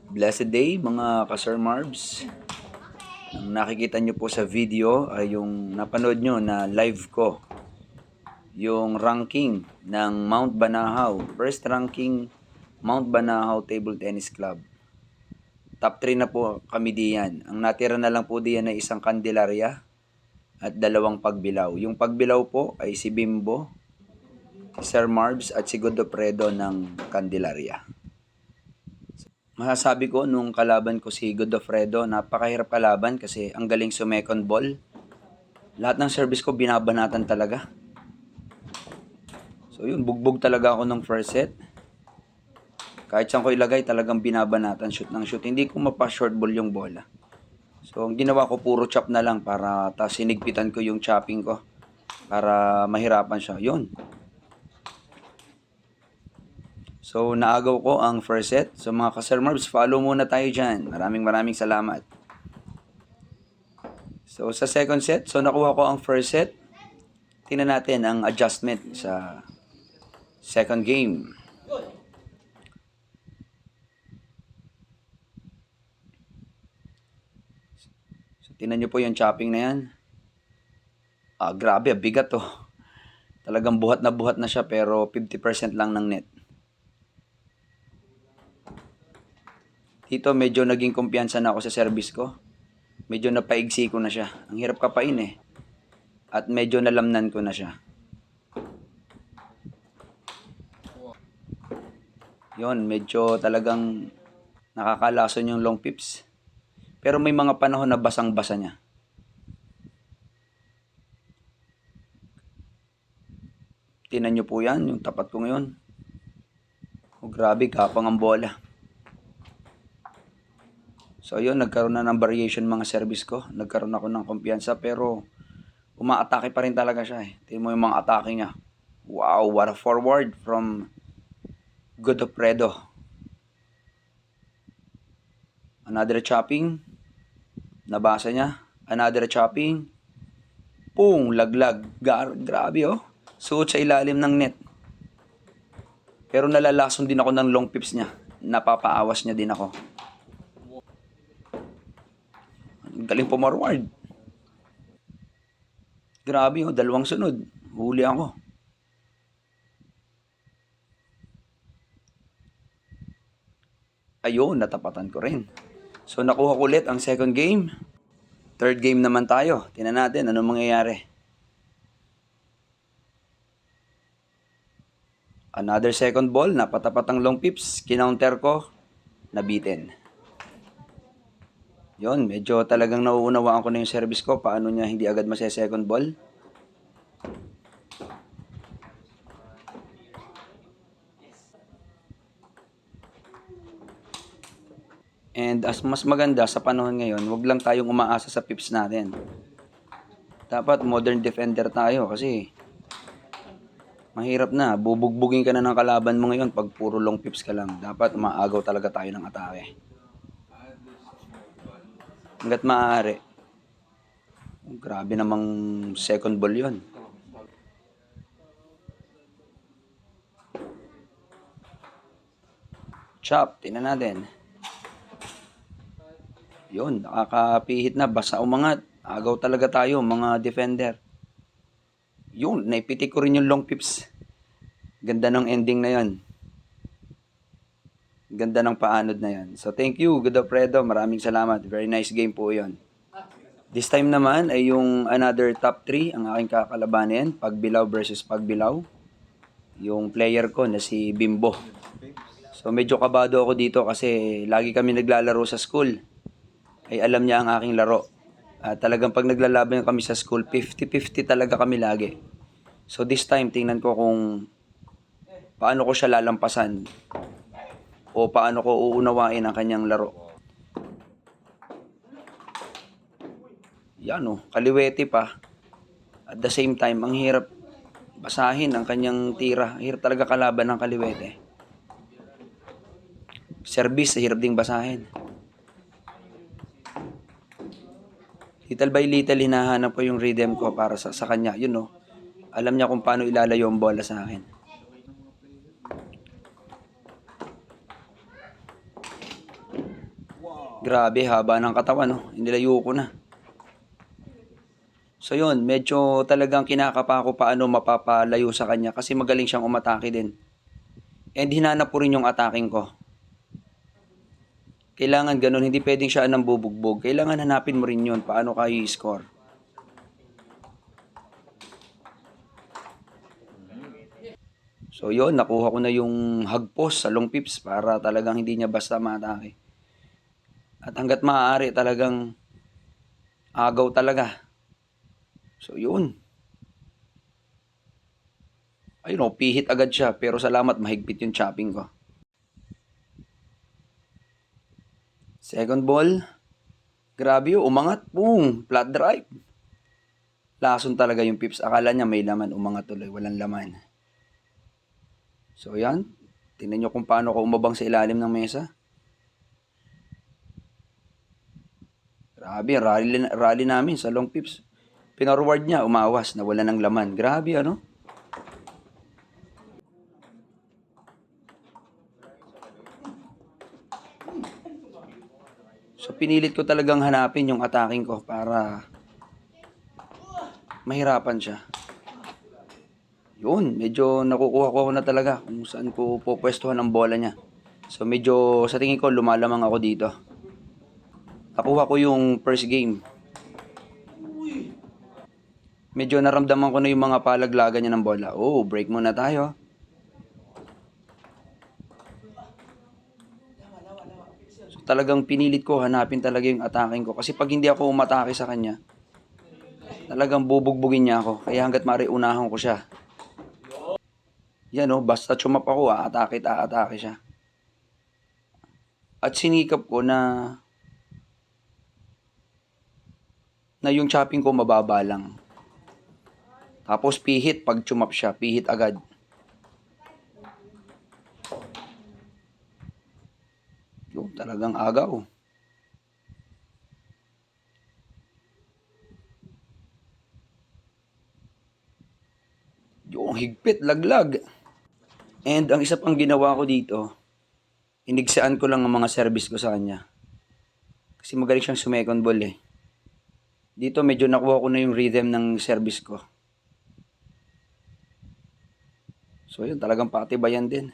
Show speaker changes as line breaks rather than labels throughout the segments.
Blessed day mga ka-Sir Marbs. Ang nakikita nyo po sa video ay yung napanood nyo na live ko. Yung ranking ng Mount Banahaw. First ranking Mount Banahaw Table Tennis Club. Top 3 na po kami diyan. Ang natira na lang po diyan ay isang Candelaria at 2 pagbilaw. Yung pagbilaw po ay si Bimbo, si Sir Marbs at si Godofredo ng Candelaria. Masasabi ko nung kalaban ko si Godofredo, napakahirap kalaban kasi ang galing sumecond ball. Lahat ng service ko binabanatan talaga. So yun, bugbog talaga ako nung first set. Kahit saan ko ilagay talagang binabanatan, shoot ng shoot. Hindi ko mapa-short ball yung bola. So ang ginawa ko puro chop na lang para sinigpitan ko yung chopping ko para mahirapan siya. Yun. So, naagaw ko ang first set. So, mga ka-Sir Marbs, follow muna tayo dyan. Maraming salamat. So, sa second set, so nakuha ko ang first set. Tingnan natin ang adjustment sa second game. So, tingnan nyo po yung chopping na yan. Grabe, bigat to. Talagang buhat na siya pero 50% lang ng net. Dito medyo naging kumpiyansa na ako sa service ko. Medyo napaigsi ko na siya. Ang hirap kapain eh. At medyo nalamnan ko na siya. Yon, medyo talagang nakakalason yung long pips. Pero may mga panahon na basang-basa niya. Tinan nyo po yan, yung tapat ko ngayon. Grabe, kapang ang bola. So yun, nagkaroon na ng variation mga service ko. Nagkaroon ako ng kumpiyansa pero umaatake pa rin talaga siya eh. Tingnan mo yung mga atake niya. Wow, what a forward from Godofredo. Another chopping. Nabasa niya. Another chopping. Pung, laglag. Grabe oh. Suot sa ilalim ng net. Pero nalalason din ako ng long pips niya. Napapaawas niya din ako. Galing pumarward. Grabe oh, 2 sunod. Huli ako. Ayun, natapatan ko rin. So nakuha ko ulit ang second game. Third game naman tayo. Tingnan natin anong mangyayari. Another second ball, napatapat ang long pips. Kinounter ko, nabitin. Yon, medyo talagang nauunawaan ko na yung service ko. Paano niya hindi agad masaya-second ball. And as mas maganda sa panahon ngayon, wag lang tayong umaasa sa pips natin. Dapat modern defender tayo kasi mahirap na. Bubugbugin ka na ng kalaban mo ngayon pag puro long pips ka lang. Dapat maagaw talaga tayo ng atake. Hanggat maaari. Grabe namang second ball yon. Chop, tingnan natin. Yun, nakakapihit na, basta umangat. Agaw talaga tayo, mga defender. Yun, naipitik ko rin yung long pips. Ganda ng ending na yon. Ganda ng paanod na yan. So, thank you, Godofredo. Maraming salamat. Very nice game po yon. This time naman ay yung another top 3 ang aking kakalabanin. Pagbilaw versus pagbilaw. Yung player ko na si Bimbo. So, medyo kabado ako dito kasi lagi kami naglalaro sa school. Ay alam niya ang aking laro. Talagang pag naglalaban kami sa school, 50-50 talaga kami lagi. So this time, tingnan ko kung paano ko siya lalampasan o paano ko uunawain ang kanyang laro. Yan o, kaliwete pa. At the same time, ang hirap basahin ang kanyang tira. Hirap talaga kalaban ng kaliwete. Service, hirap ding basahin. Little by little, hinahanap ko yung rhythm ko para sa kanya. Yun no. Alam niya kung paano ilalayo ang bola sa akin. Grabe, haba ng katawan, no? Inilayo ko na. So yun, medyo talagang kinakapa ko paano mapapalayo sa kanya kasi magaling siyang umatake din. And hinanap ko rin yung attacking ko. Kailangan ganun, hindi pwedeng siya nang bubugbog. Kailangan hanapin mo rin yun, paano kayo i-score. So yun, nakuha ko na yung hagpos sa long pips para talagang hindi niya basta matake. At hanggat maaari talagang agaw talaga. So yun. Ayun o, pihit agad siya pero salamat mahigpit yung chopping ko. Second ball. Grabe yun, umangat. Boom, flat drive. Lason talaga yung pips. Akala niya may laman, umangat tuloy, walang laman. So yan, tingnan nyo kung paano ko umabang sa ilalim ng mesa. Grabe, rally namin sa long pips. Pinorward niya, umawas, nawala ng laman. Grabe ano? So pinilit ko talagang hanapin yung attacking ko para mahirapan siya. Yun, medyo nakukuha ko na talaga kung saan ko pupwestuhan ang bola niya. So medyo sa tingin ko lumalamang ako dito. Nakuha ko yung first game. Medyo naramdaman ko na yung mga palaglagan niya ng bola. Oh, break muna tayo. So talagang pinilit ko hanapin talaga yung attacking ko. Kasi pag hindi ako umatake sa kanya, talagang bubugbugin niya ako. Kaya hanggat maaari unahan ko siya. Yan o, basta chumap ako, aatake siya. At sinikap ko na yung chopping ko mababa lang. Tapos pihit, pag chumap siya, pihit agad. Yung talagang agaw. Yung higpit, laglag. And ang isa pang ginawa ko dito, inigsaan ko lang ang mga service ko sa kanya. Kasi magaling siyang sumecond ball eh. Dito medyo nakuha ko na yung rhythm ng service ko. So yun, talagang patibayan din.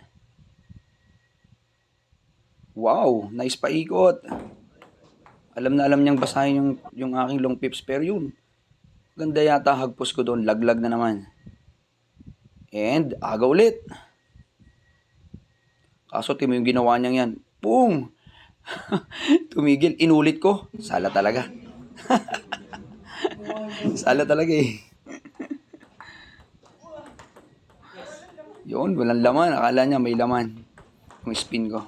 Wow, nice paikot. Alam na alam niyang basahin yung aking long pips. Pero yun, ganda yata hagpos ko doon. Laglag na naman. And aga ulit. Kaso timo yung ginawa niyang yan. Boom! Tumigil. Inulit ko. Sala talaga. Sala talaga eh. Yun, walang laman. Akala niya may laman. Yung spin ko.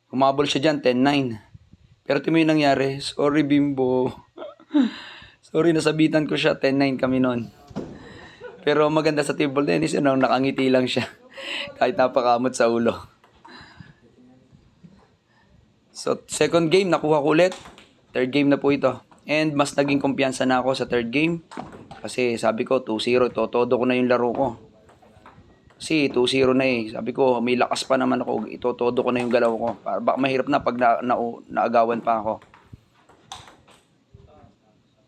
Humabol siya dyan, 10-9. Pero timo yung nangyari. Sorry, Bimbo. Sorry, nasabitan ko siya. 10-9 kami nun. Pero maganda sa table tennis, nakangiti lang siya. Kahit napakamot sa ulo. So, second game, nakuha ko ulit. Third game na po ito. And mas naging kumpiyansa na ako sa third game. Kasi sabi ko, 2-0. Itotodo ko na yung laro ko. Kasi 2-0 na eh. Sabi ko, may lakas pa naman ako. Itotodo ko na yung galaw ko. Baka mahirap na pag naagawan pa ako.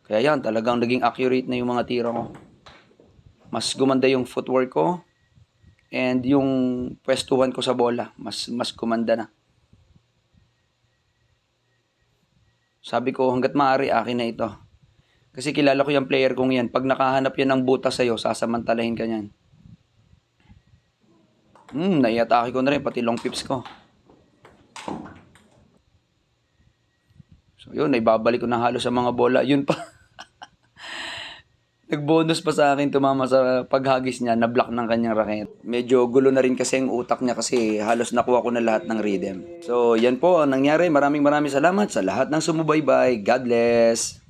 Kaya yan, talagang naging accurate na yung mga tira ko. Mas gumanda yung footwork ko. And yung pwestuhan ko sa bola, mas gumanda na. Sabi ko, hanggat maaari, akin na ito. Kasi kilala ko yung player kong yan. Pag nakahanap yan ng butas sa'yo, sasamantalahin ka niyan. Naiatake ko na rin, pati long pips ko. So yun, naibabalik ko na halos sa mga bola. Yun pa. Nag-bonus pa sa akin, tumama sa paghagis niya, na-block ng kanyang racket. Medyo gulo na rin kasi ang utak niya kasi halos nakuha ko na lahat ng rhythm. So yan po ang nangyari. Maraming salamat sa lahat ng sumubaybay. God bless!